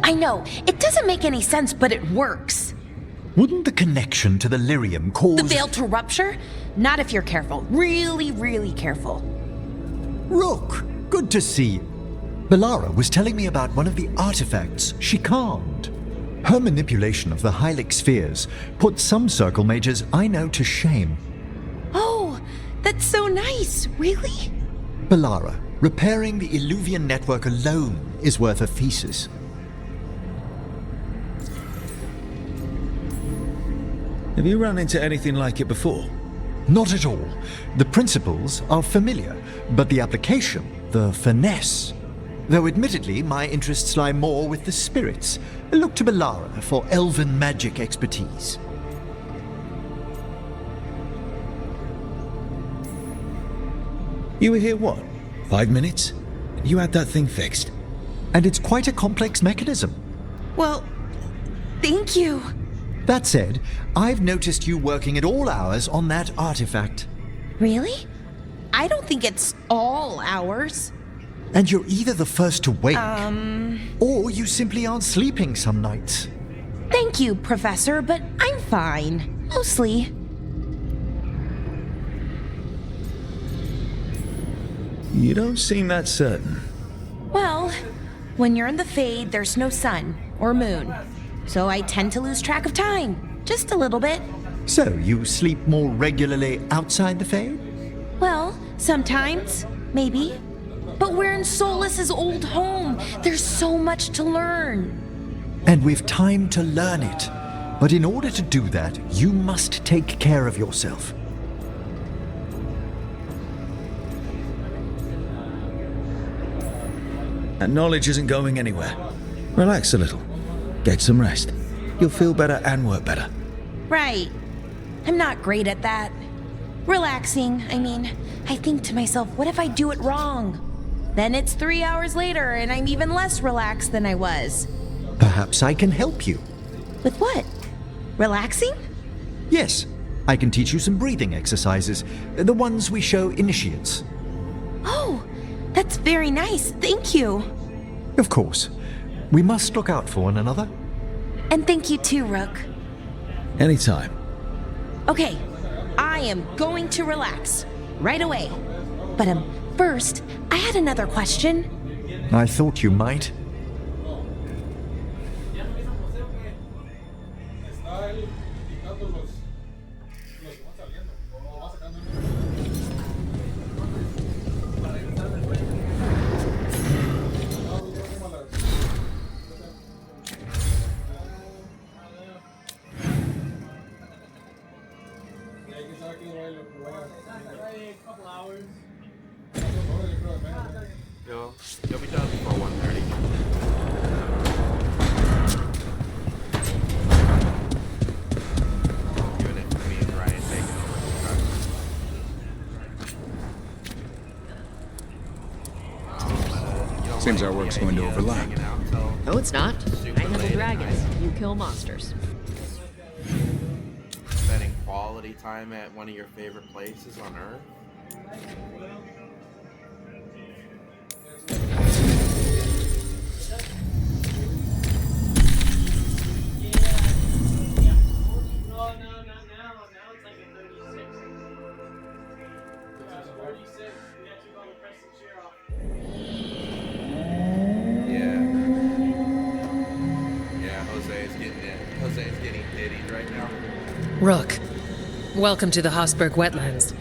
I know, it doesn't make any sense, but it works. Wouldn't the connection to the lyrium cause... The veil to rupture? Not if you're careful. Really, really careful. Rook, good to see you. Bellara was telling me about one of the artifacts she calmed. Her manipulation of the Hylic spheres put some circle mages I know to shame. Oh, that's so nice. Really? Bellara, repairing the Illuvian network alone is worth a thesis. Have you run into anything like it before? Not at all. The principles are familiar, but the application, the finesse. Though admittedly, my interests lie more with the spirits. Look to Bellara for elven magic expertise. You were here, what, 5 minutes? You had that thing fixed. And it's quite a complex mechanism. Well, thank you. That said, I've noticed you working at all hours on that artifact. Really? I don't think it's all hours. And you're either the first to wake, or you simply aren't sleeping some nights. Thank you, Professor, but I'm fine. Mostly. You don't seem that certain. Well, when you're in the Fade, there's no sun or moon. So I tend to lose track of time. Just a little bit. So, you sleep more regularly outside the Fade? Well, sometimes. Maybe. But we're in Solas's old home. There's so much to learn. And we've time to learn it. But in order to do that, you must take care of yourself. That knowledge isn't going anywhere. Relax a little. Get some rest. You'll feel better and work better. Right. I'm not great at that. Relaxing, I mean, I think to myself, what if I do it wrong? Then it's 3 hours later and I'm even less relaxed than I was. Perhaps I can help you. With what? Relaxing? Yes, I can teach you some breathing exercises, the ones we show initiates. Oh, that's very nice. Thank you. Of course. We must look out for one another. And thank you too, Rook. Anytime. Okay, I am going to relax right away. But first, I had another question. I thought you might. You'll be done before 1:30. Giving it to me and Ryan taking over the truck. Seems our work's going to overlap. No, it's not. I handle dragons. You kill monsters. Spending quality time at one of your favorite places on Earth. Jose's getting pitied right now. Rook, welcome to the Hosberg Wetlands.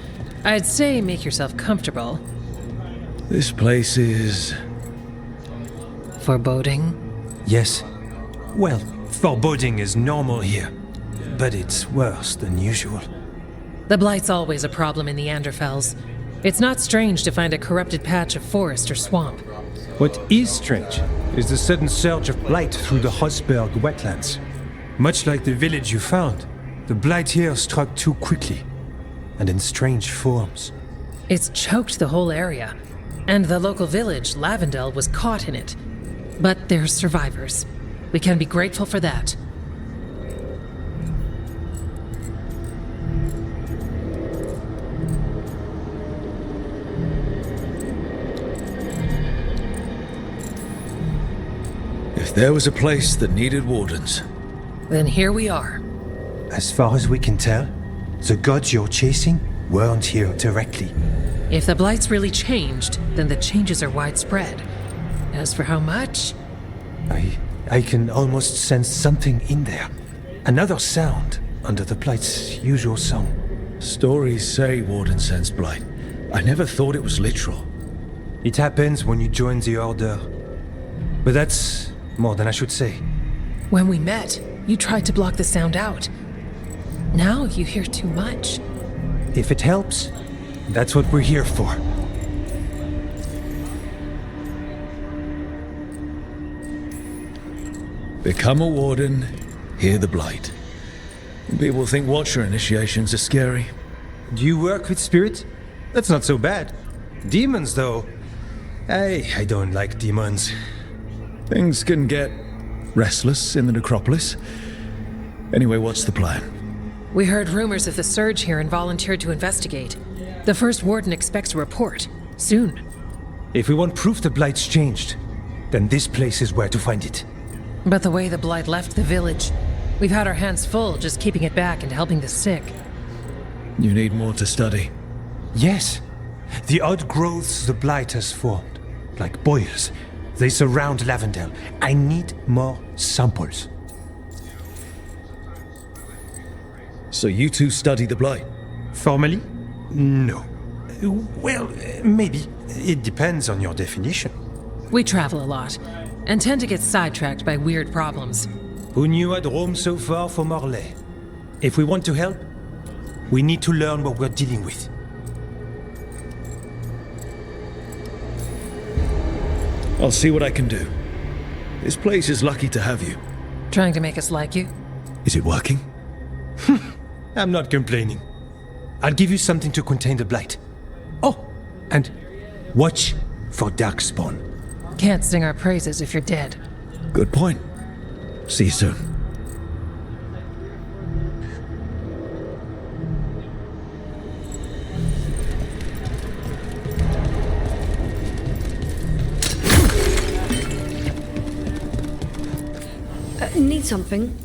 I'd say make yourself comfortable. This place is... Foreboding? Yes. Well, foreboding is normal here, but it's worse than usual. The Blight's always a problem in the Anderfels. It's not strange to find a corrupted patch of forest or swamp. What is strange is the sudden surge of blight through the Hosberg wetlands. Much like the village you found, the blight here struck too quickly, and in strange forms. It's choked the whole area, and the local village, Lavendel, was caught in it. But they're survivors. We can be grateful for that. If If there was a place that needed wardens, Then here we are. As far as we can tell, the gods you're chasing weren't here directly. If the Blight's really changed, then the changes are widespread. As for how much, I can almost sense something in there. Another sound under the Blight's usual song. stories say Warden sense blight. I never thought it was literal. It happens when you join the Order. But that's more than I should say. when we met, you tried to block the sound out. Now you hear too much. If it helps, that's what we're here for. Become a warden, hear the blight. People think Watcher initiations are scary. Do you work with spirits? That's not so bad. Demons, though. I don't like demons. Things can get restless in the necropolis. Anyway, what's the plan? We heard rumors of the surge here and volunteered to investigate. The first warden expects a report. Soon. If we want proof the Blight's changed, then this place is where to find it. But the way the Blight left the village, we've had our hands full just keeping it back and helping the sick. You need more to study. Yes. The odd growths the Blight has formed, like boils, they surround Lavendel. I need more samples. So you two study the blight? Formally? No. Well, maybe. It depends on your definition. We travel a lot, and tend to get sidetracked by weird problems. Who knew I'd roam so far for Morlaix? If we want to help, we need to learn what we're dealing with. I'll see what I can do. This place is lucky to have you. Trying to make us like you? Is it working? I'm not complaining. I'll give you something to contain the Blight. Oh, and watch for Darkspawn. Can't sing our praises if you're dead. Good point. See you soon. Need something?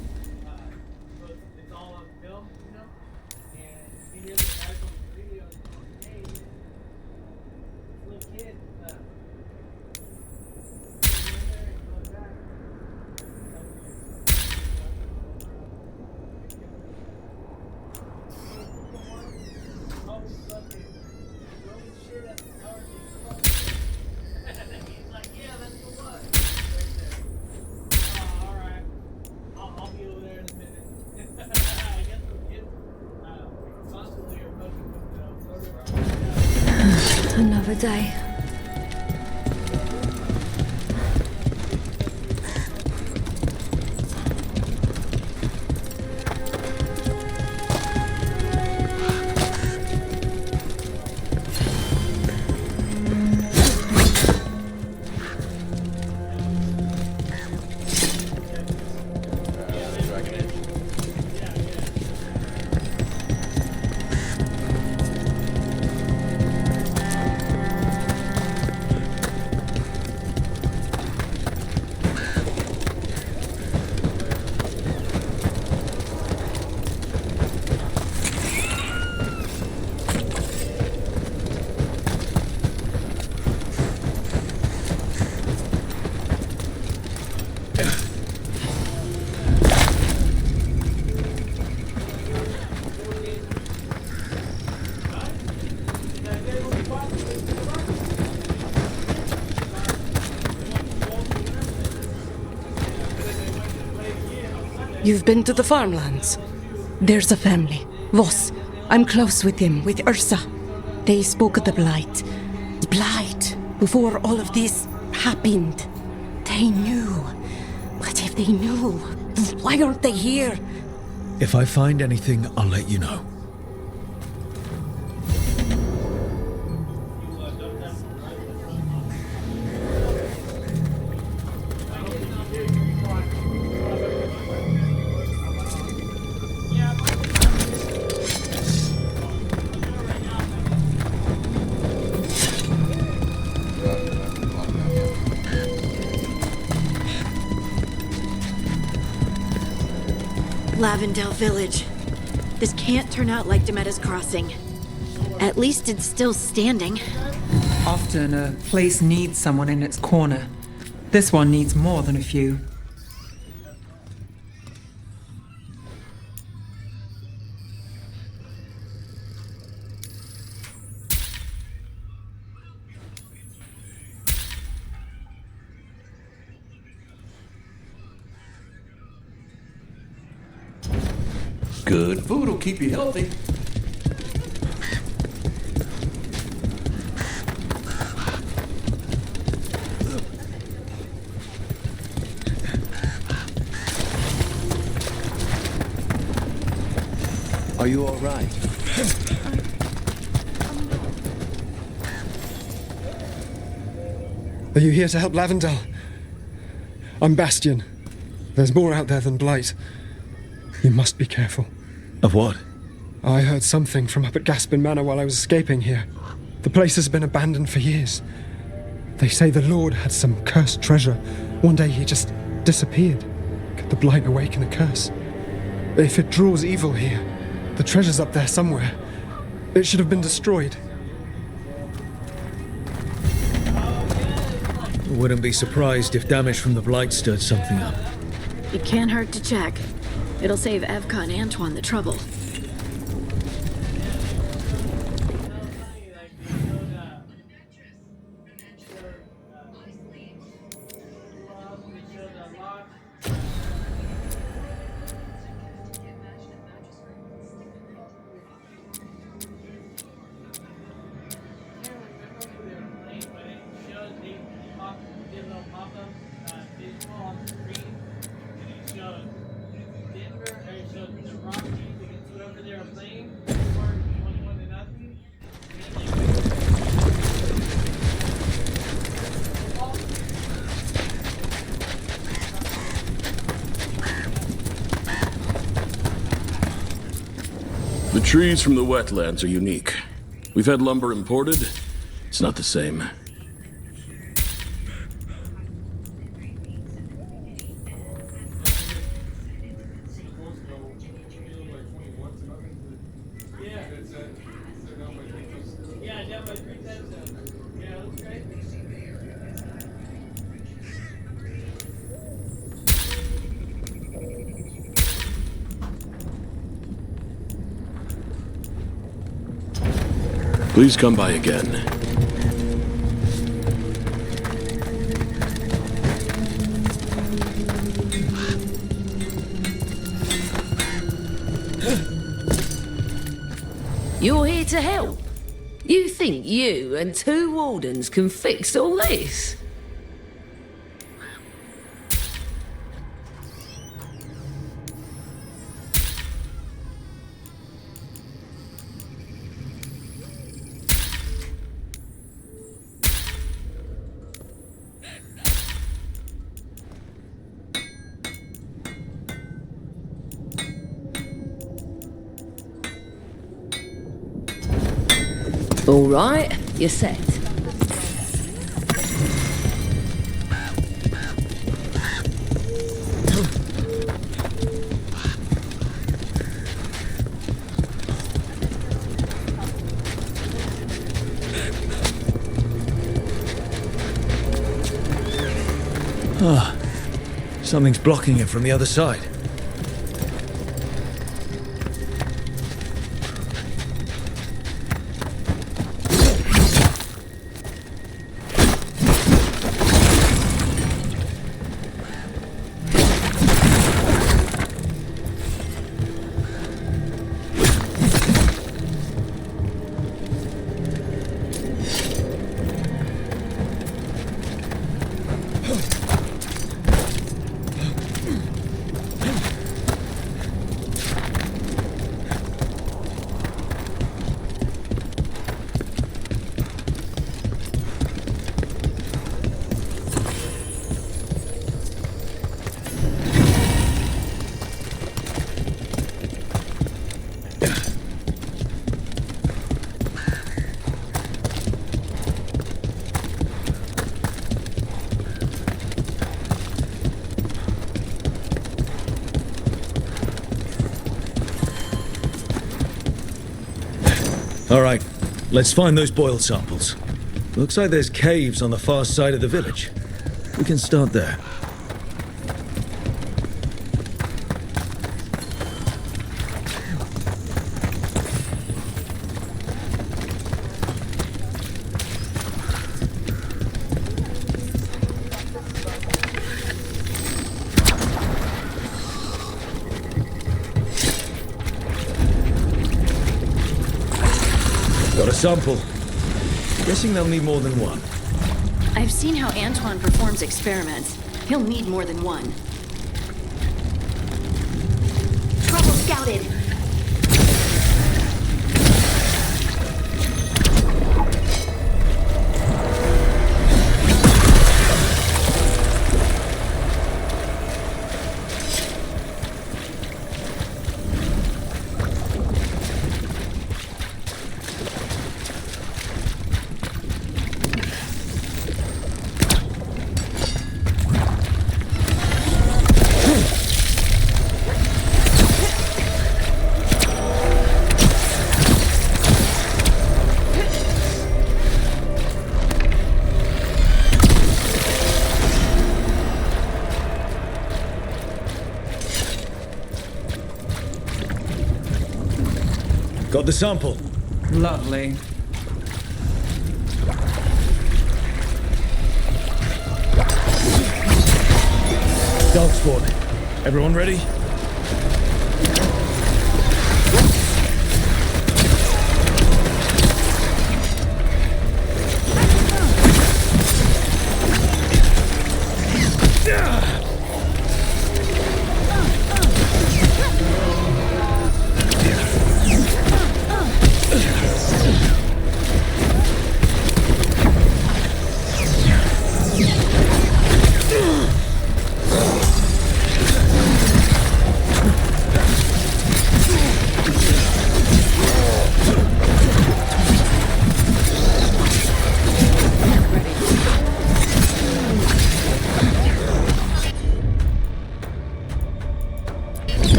Another day. You've been to the farmlands? There's a family, Voss. I'm close with him, with Ursa. They spoke of the Blight. The Blight, before all of this happened. They knew. But if they knew, why aren't they here? If I find anything, I'll let you know. Lavendale Village. This can't turn out like Demetta's Crossing. At least it's still standing. Often a place needs someone in its corner. This one needs more than a few. Good food will keep you healthy. Are you all right? Are you here to help Lavendale? I'm Bastion. There's more out there than Blight. You must be careful. Of what? I heard something from up at Gaspin Manor while I was escaping here. The place has been abandoned for years. They say the Lord had some cursed treasure. One day he just disappeared. Could the Blight awaken a curse? If it draws evil here, the treasure's up there somewhere. It should have been destroyed. Wouldn't be surprised if damage from the Blight stirred something up. It can't hurt to check. It'll save Evka and Antoine the trouble. The trees from the wetlands are unique. We've had lumber imported. It's not the same. Please come by again. You're here to help? You think you and 2 wardens can fix all this? All right, you're set. Ah, something's blocking it from the other side. All right, let's find those boil samples. Looks like there's caves on the far side of the village. We can start there. Got a sample. Guessing they'll need more than one. I've seen how Antoine performs experiments. He'll need more than one. Trouble scouted! Got the sample. Lovely. Darkspawn. Everyone ready?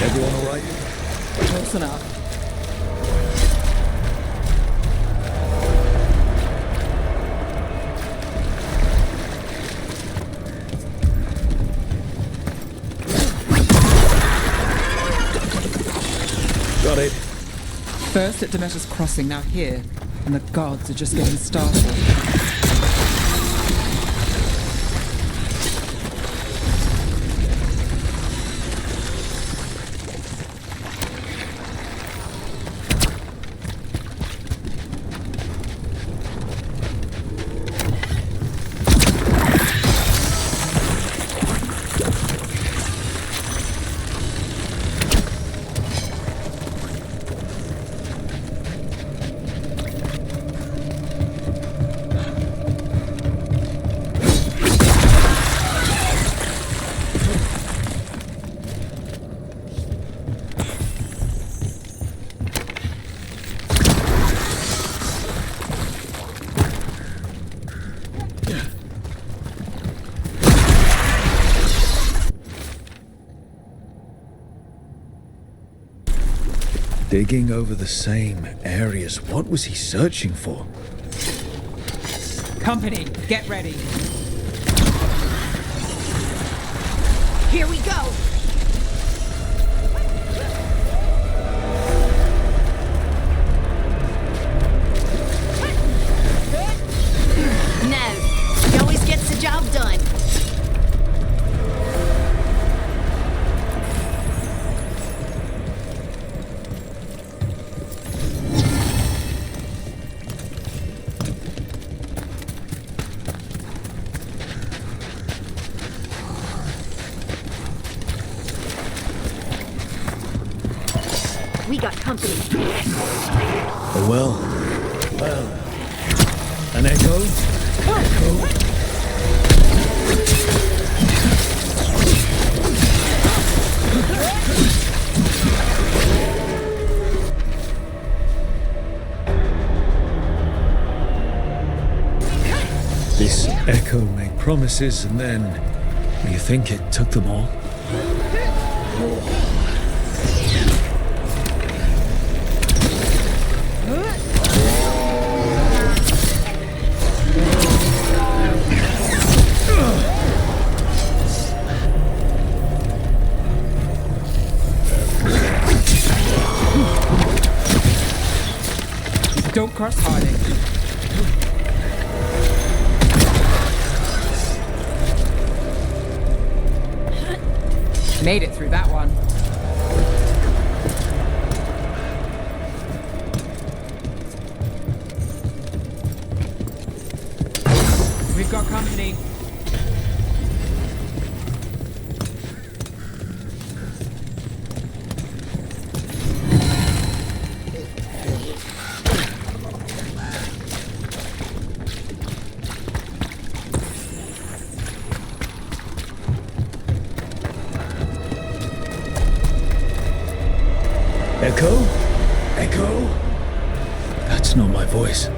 Everyone all right? Close enough. Got it. First at Demeter's Crossing, now here. And the gods are just getting started. Digging over the same areas. What was he searching for? Company, get ready. Here we go! No, he always gets the job done. got company. Oh well. Well. An echo? Echo? This echo made promises and then... You think it took them all? Don't cross Harding. Made it through that one. We've got company. Echo? Echo? That's not my voice.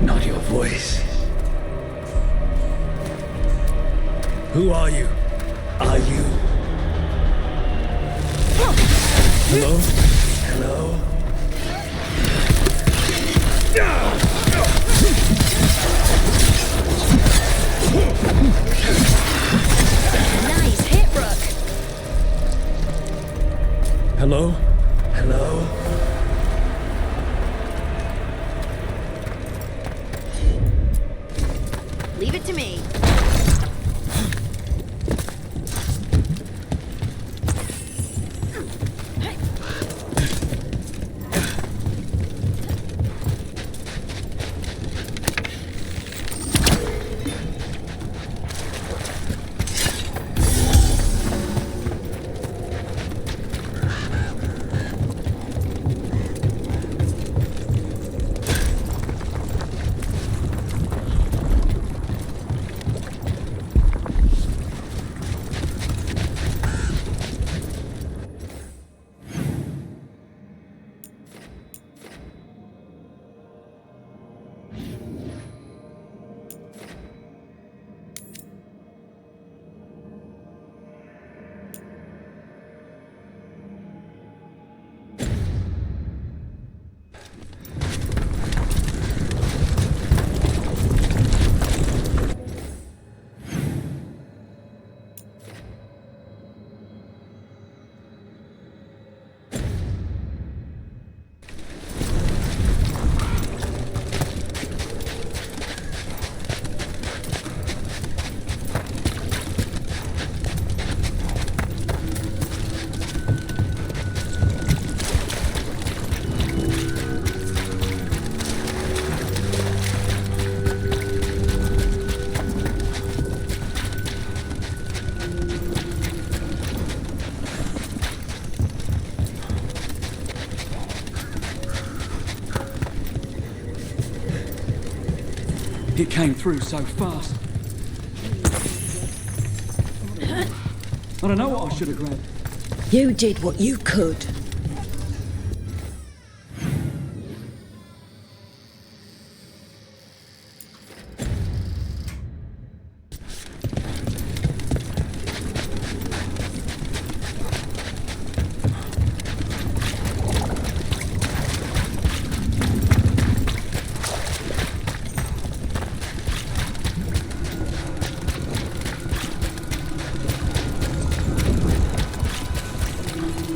Not your voice. Who are you? Are you? Hello? Hello? Nice hit, Rook. Hello? Hello? Leave it to me. It came through so fast. I don't know what I should have grabbed. You did what you could.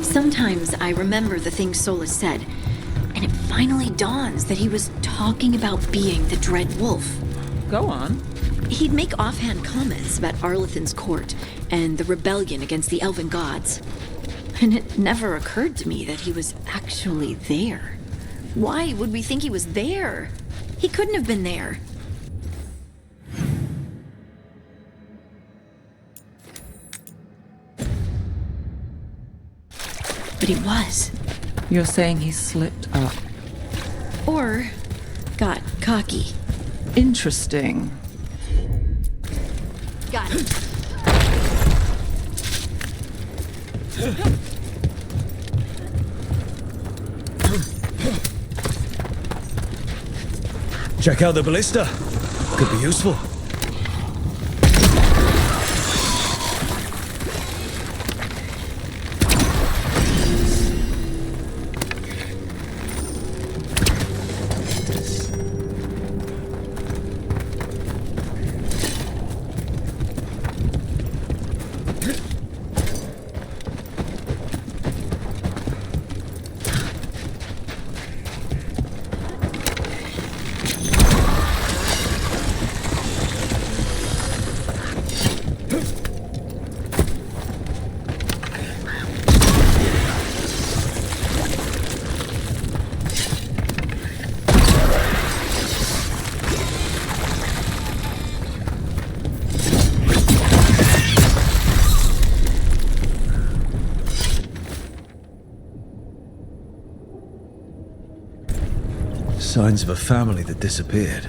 Sometimes I remember the things Solus said, and it finally dawns that he was talking about being the Dread Wolf. Go on. He'd make offhand comments about Arlathan's court and the rebellion against the elven gods. And it never occurred to me that he was actually there. Why would we think he was there? He couldn't have been there. But he was. You're saying he slipped up. Or got cocky. Interesting. Got it. Check out the ballista. Could be useful. Signs of a family that disappeared.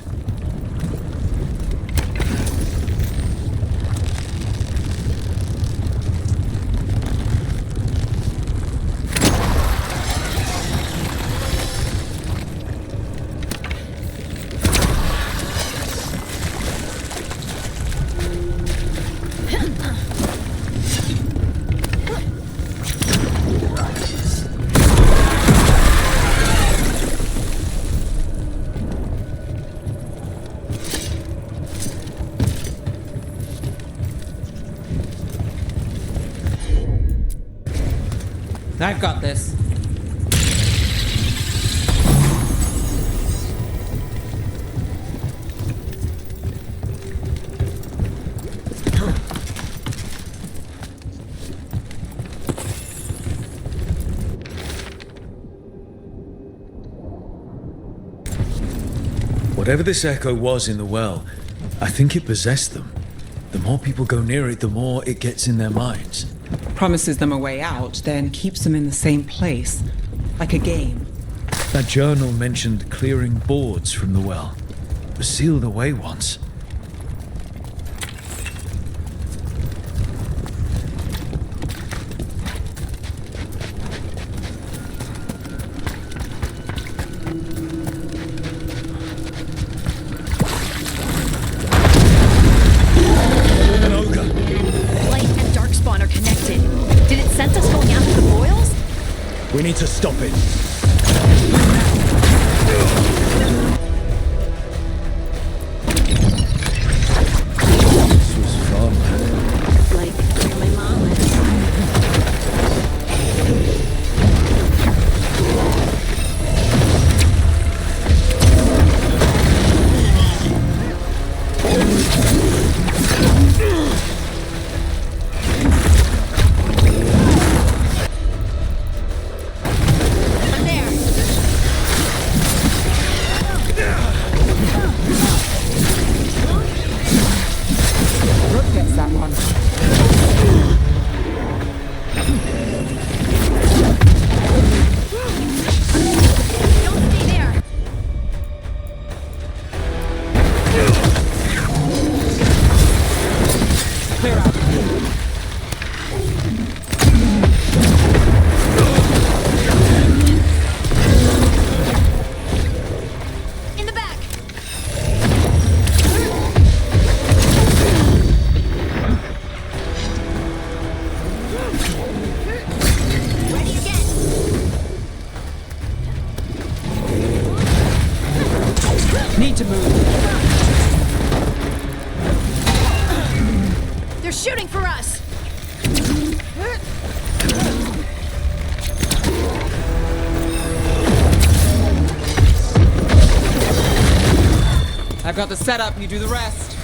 I've got this. Whatever this echo was in the well, I think it possessed them. The more people go near it, the more it gets in their minds. Promises them a way out, then keeps them in the same place. Like a game. That journal mentioned clearing boards from the well. It was sealed away once. We need to stop it. This was fun. Like where my mom is. Need to move. They're shooting for us. I've got the setup, you do the rest.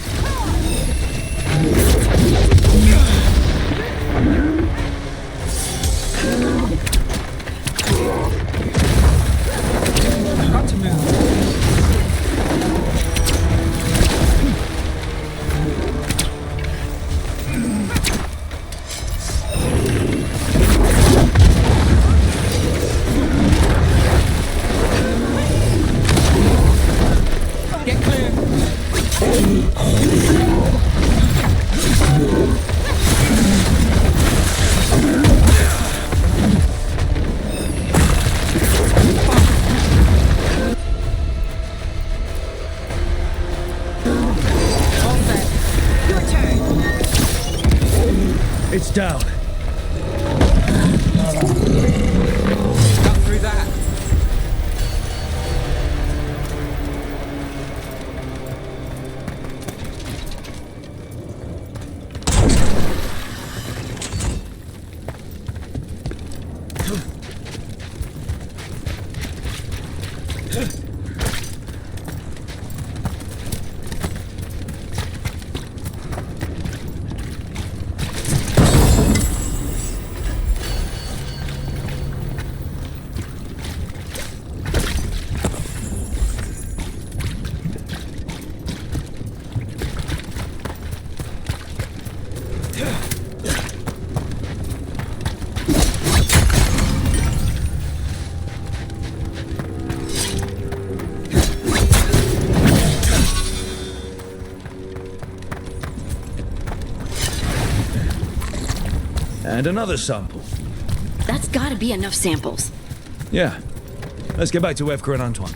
I've got to move. It's down. Cut through that. And another sample. That's gotta be enough samples. Yeah. Let's get back to Evka and Antoine.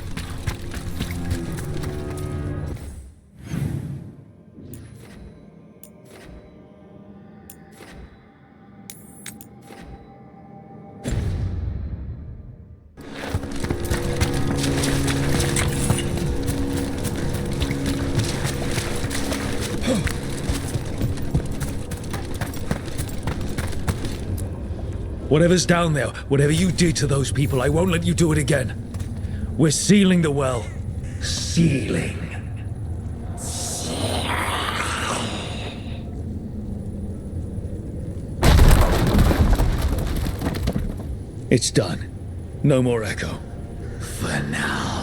Whatever's down there, whatever you did to those people, I won't let you do it again. We're sealing the well. Sealing. It's done. No more echo. For now.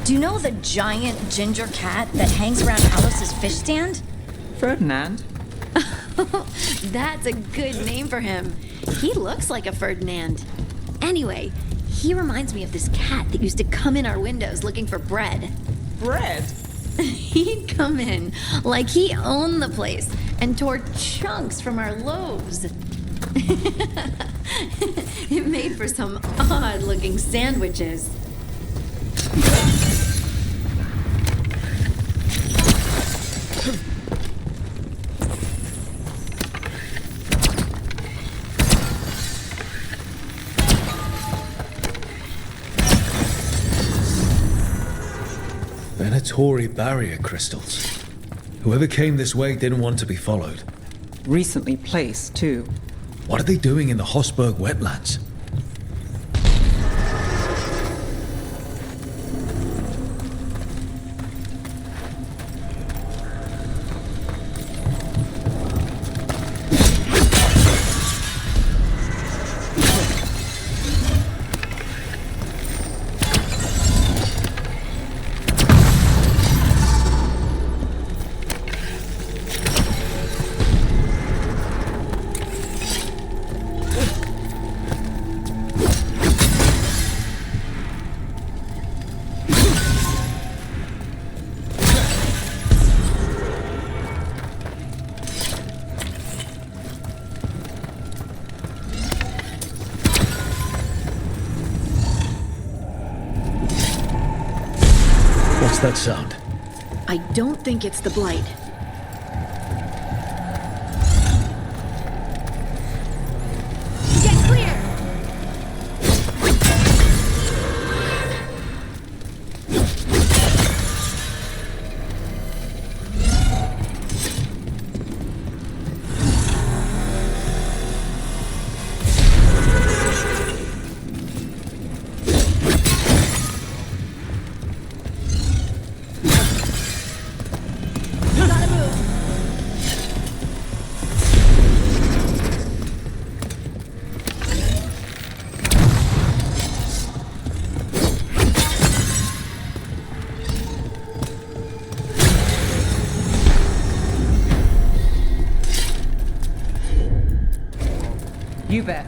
Do you know the giant ginger cat that hangs around Alice's fish stand? Ferdinand? That's a good name for him. He looks like a Ferdinand. Anyway, he reminds me of this cat that used to come in our windows looking for bread. Bread? He'd come in like he owned the place and tore chunks from our loaves. It made for some odd-looking sandwiches. Venatori barrier crystals. Whoever came this way didn't want to be followed. Recently placed, too. What are they doing in the Hosberg wetlands? What's that sound? I don't think it's the Blight. Get clear! You bet.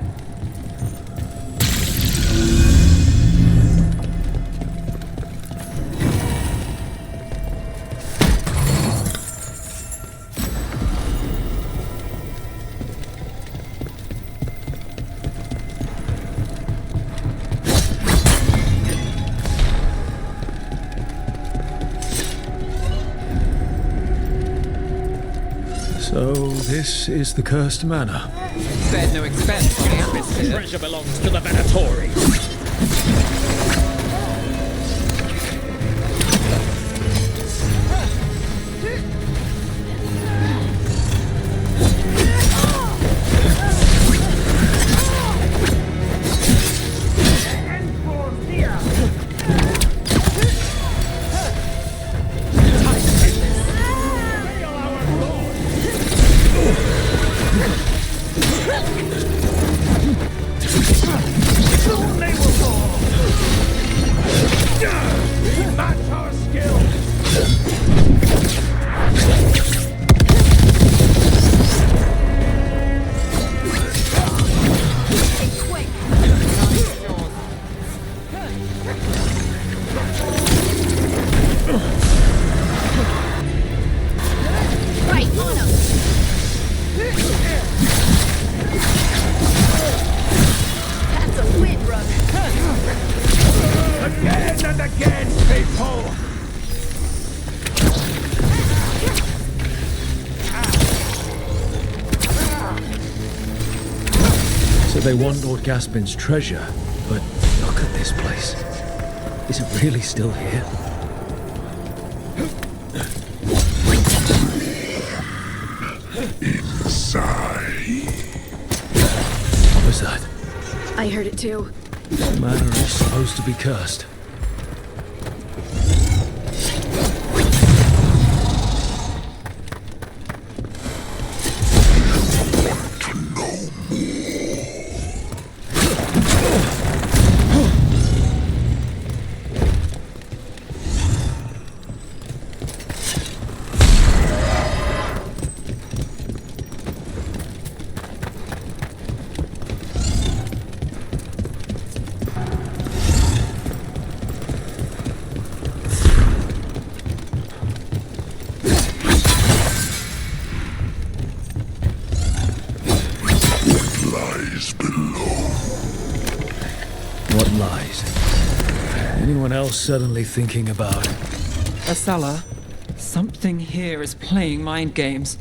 So this is the cursed manor. Spared no expense on the atmosphere. Treasure belongs to the Venatori. They want Lord Gaspin's treasure, but look at this place. Is it really still here? Inside. What was that? I heard it too. The manor is supposed to be cursed. What lies? Anyone else suddenly thinking about Asala, something here is playing mind games.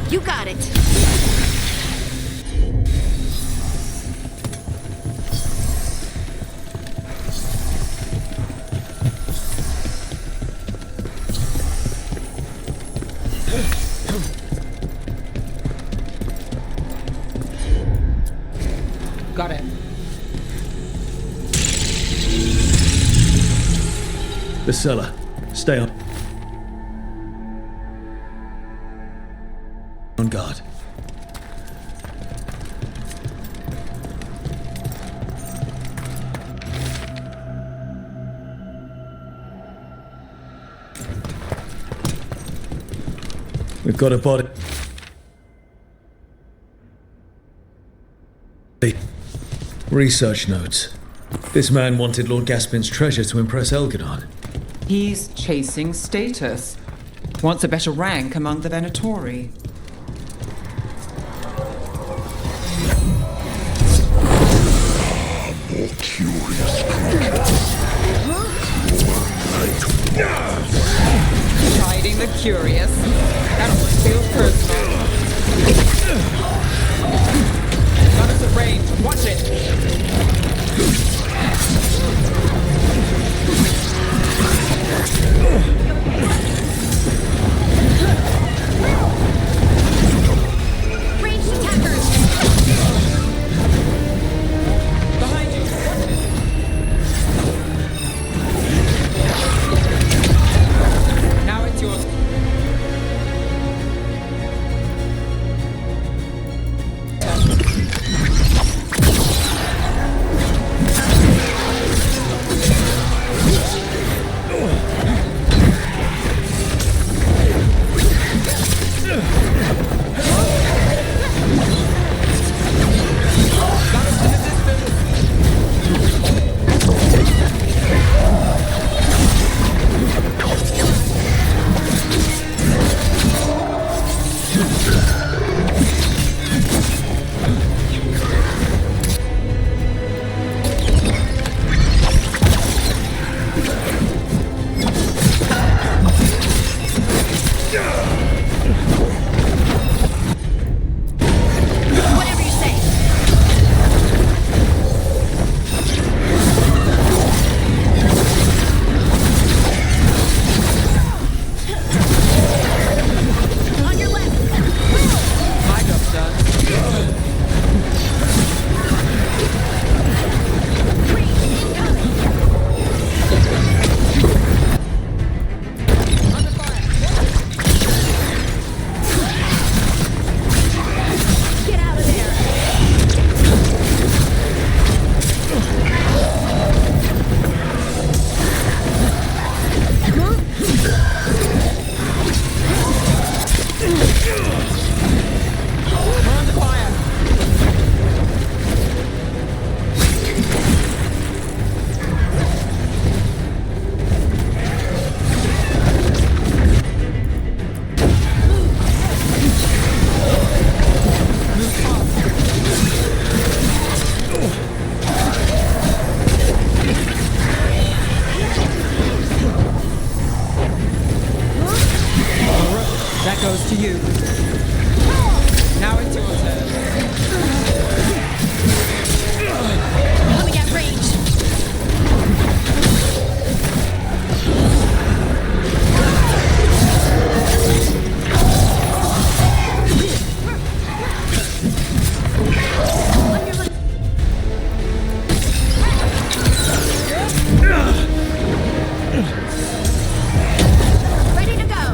You got it. Got it. The cellar. Stay on guard. We've got a body. Research notes. This man wanted Lord Gaspin's treasure to impress Elgadon. He's chasing status. Wants a better rank among the Venatori. More curious creatures. Hiding the curious. That almost feels personal. Got us at range. Watch it. Ranged attackers! Behind you! Now it's yours. That goes to you. Now it's your turn. Coming at range. Ready to go.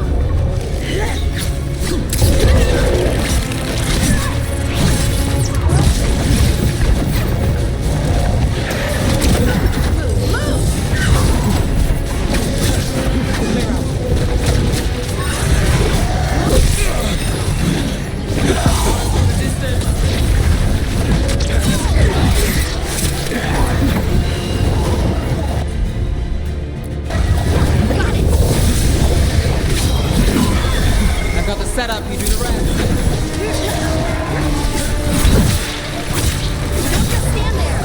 I've got the setup, you do the rest. Don't just stand there.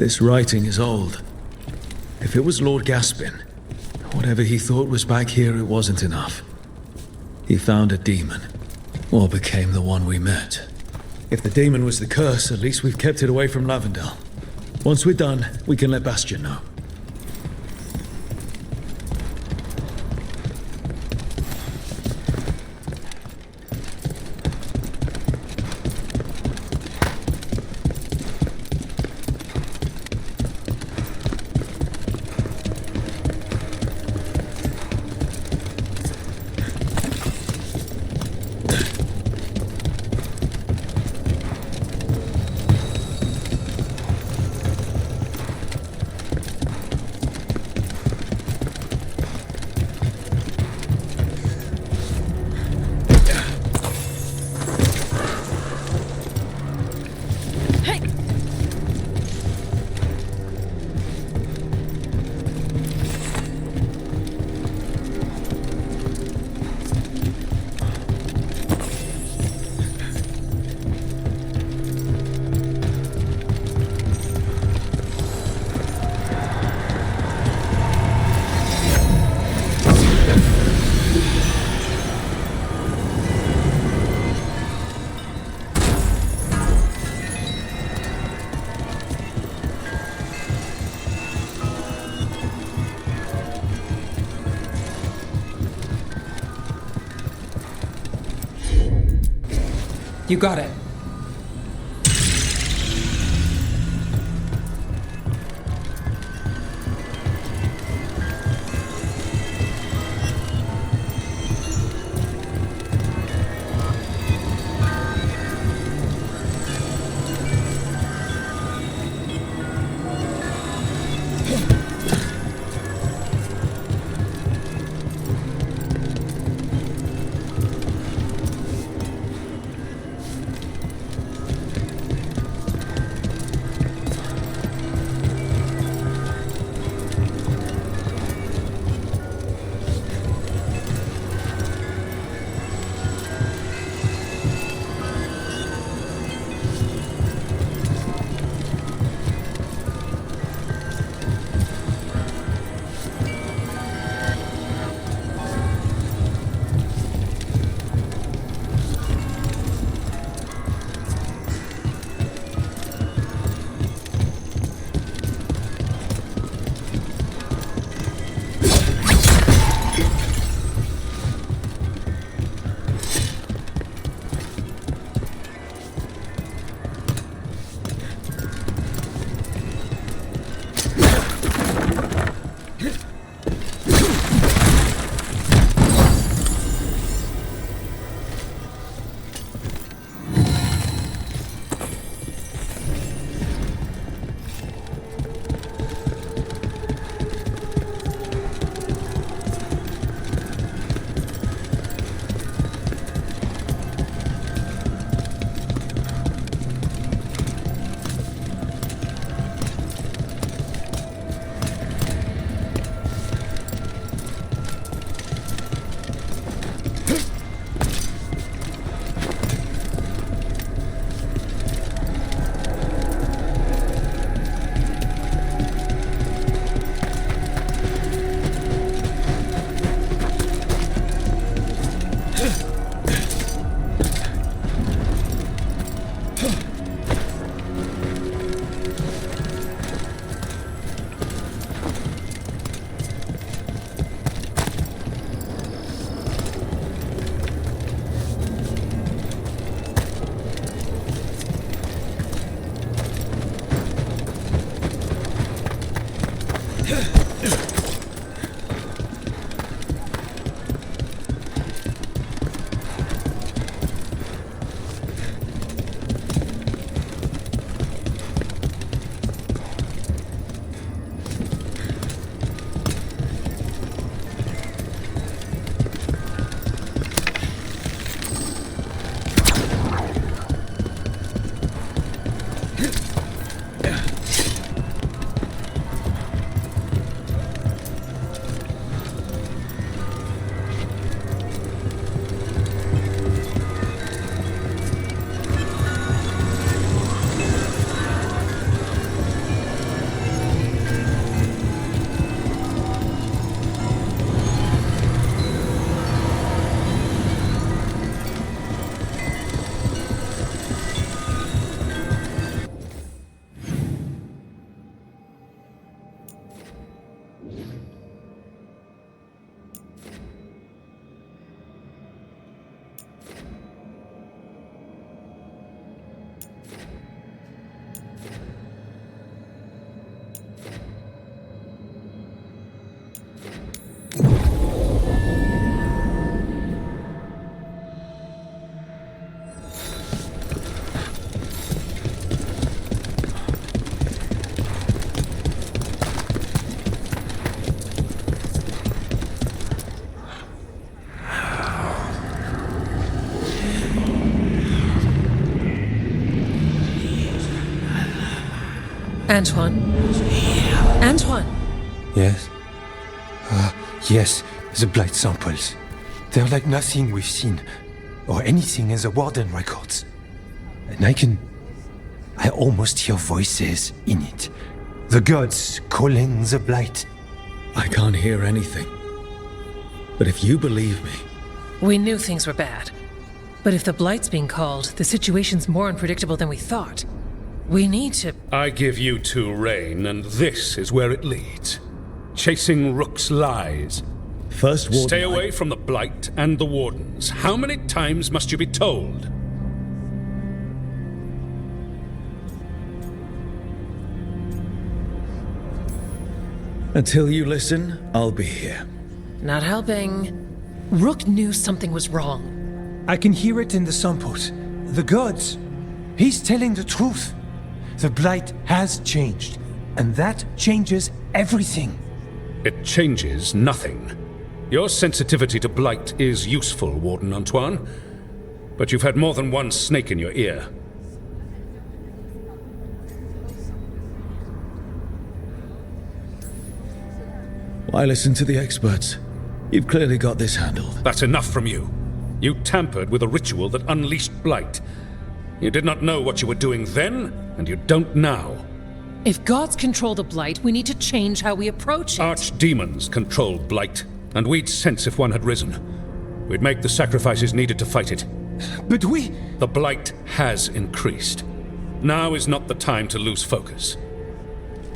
This writing is old. If it was Lord Gaspin, whatever he thought was back here, it wasn't enough. He found a demon, or became the one we met. If the demon was the curse, at least we've kept it away from Lavendel. Once we're done, we can let Bastion know. You got it. Antoine? Antoine! Yes? Yes, the blight samples. They're like nothing we've seen, or anything in the Warden records. And I almost hear voices in it. The gods calling the blight. I can't hear anything. But if you believe me... We knew things were bad. But if the Blight's being called, the situation's more unpredictable than we thought. We need to... I give you two reign, and this is where it leads. Chasing Rook's lies. First Warden... Stay away from the Blight and the Wardens. How many times must you be told? Until you listen, I'll be here. Not helping. Rook knew something was wrong. I can hear it in the samples. The gods. He's telling the truth. The blight has changed, and that changes everything. It changes nothing. Your sensitivity to blight is useful, Warden Antoine. But you've had more than one snake in your ear. Why listen to the experts? You've clearly got this handled. That's enough from you. You tampered with a ritual that unleashed blight. You did not know what you were doing then, and you don't now. If gods control the Blight, we need to change how we approach it. Archdemons control blight, and we'd sense if one had risen. We'd make the sacrifices needed to fight it. But we... The blight has increased. Now is not the time to lose focus.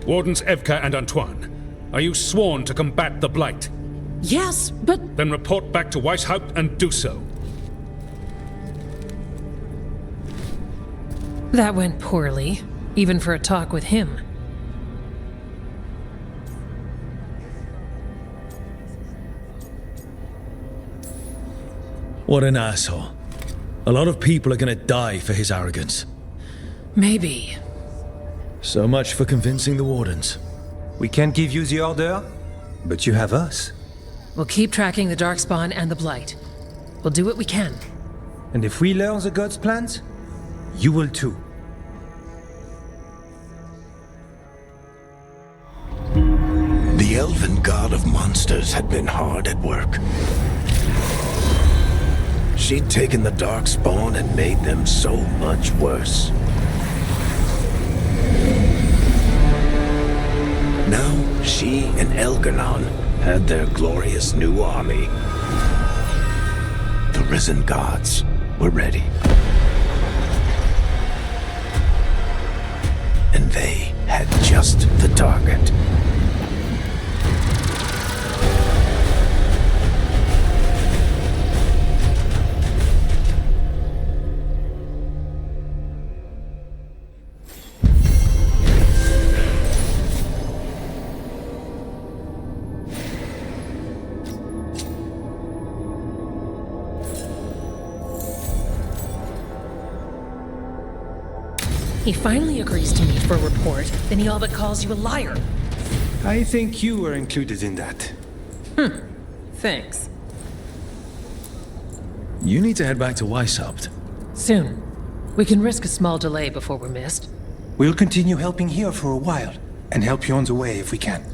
Wardens Evka and Antoine, are you sworn to combat the blight? Yes, but... Then report back to Weishaupt and do so. That went poorly, even for a talk with him. What an asshole. A lot of people are gonna die for his arrogance. Maybe. So much for convincing the Wardens. We can't give you the order, but you have us. We'll keep tracking the Darkspawn and the Blight. We'll do what we can. And if we learn the gods' plans, you will too. The elven god of monsters had been hard at work. She'd taken the Darkspawn and made them so much worse. Now, she and Elgar'nan had their glorious new army. The risen gods were ready. And they had just the target. He finally agrees to meet for a report, then he all but calls you a liar. I think you were included in that. Thanks. You need to head back to Weishaupt. Soon. We can risk a small delay before we're missed. We'll continue helping here for a while, and help you on the way if we can.